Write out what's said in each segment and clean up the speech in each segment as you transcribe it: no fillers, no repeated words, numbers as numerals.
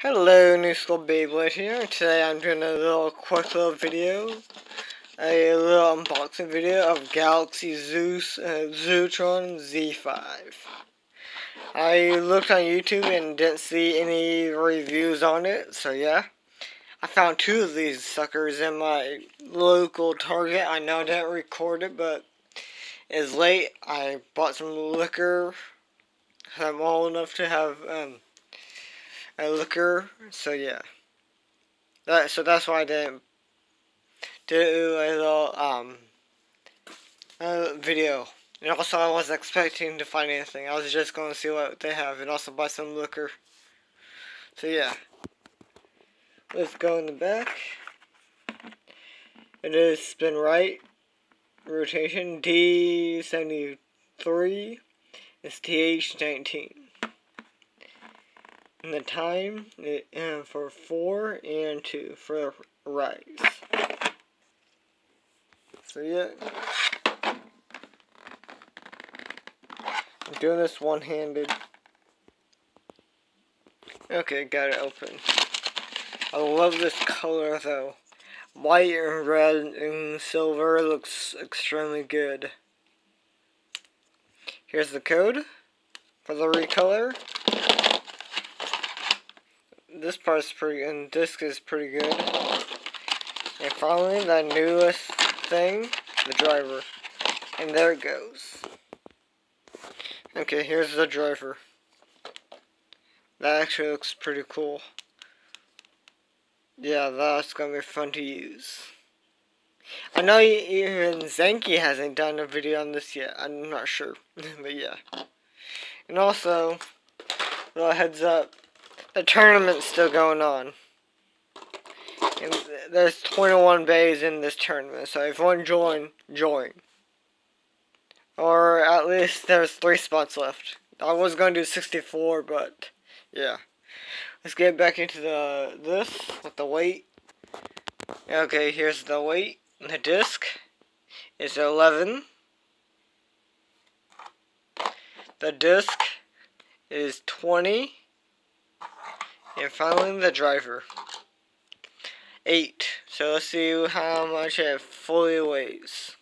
Hello, New School Beyblade here. Today I'm doing a quick little video, a little unboxing video of Galaxy Zeutron Z5. I looked on YouTube and didn't see any reviews on it, so yeah. I found two of these suckers in my local Target. I know I didn't record it, but it's late. I bought some liquor. I'm old enough to have a liquor, so yeah. So that's why I didn't do a little video. And also I wasn't expecting to find anything. I was just going to see what they have and also buy some liquor. So yeah. Let's go in the back. It is spin right rotation D73. It's TH19. And the time for 4 and 2 for rise. So yeah, I'm doing this one-handed. Okay, got it open. I love this color though. White and red and silver looks extremely good. Here's the code for the recolor. This part's pretty, and disc is pretty good. And finally, the newest thing, the driver. And there it goes. Okay, here's the driver. That actually looks pretty cool. Yeah, that's gonna be fun to use. I know even Zenki hasn't done a video on this yet. I'm not sure, but yeah. And also, a little heads up. The tournament's still going on. And there's 21 bays in this tournament, so if you want to join. Or at least there's 3 spots left. I was going to do 64, but yeah. Let's get back into this with the weight. Okay, here's the weight. The disc is 11. The disc is 20. And finally, the driver. 8. So let's see how much it fully weighs.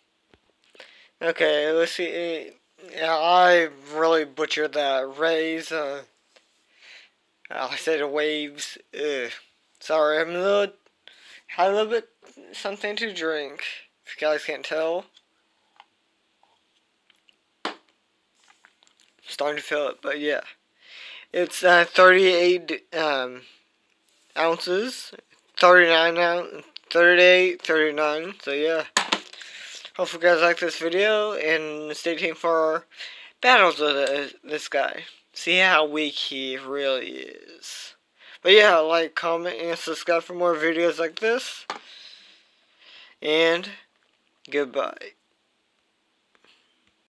Okay, let's see. Yeah, I really butchered that. Raise. I said waves. Ugh. Sorry, had a little bit something to drink. If you guys can't tell. Starting to feel it, but yeah. It's 38 ounces, 38, 39, so yeah. Hopefully you guys like this video, and stay tuned for battles with this guy. See how weak he really is. But yeah, like, comment, and subscribe for more videos like this. And goodbye.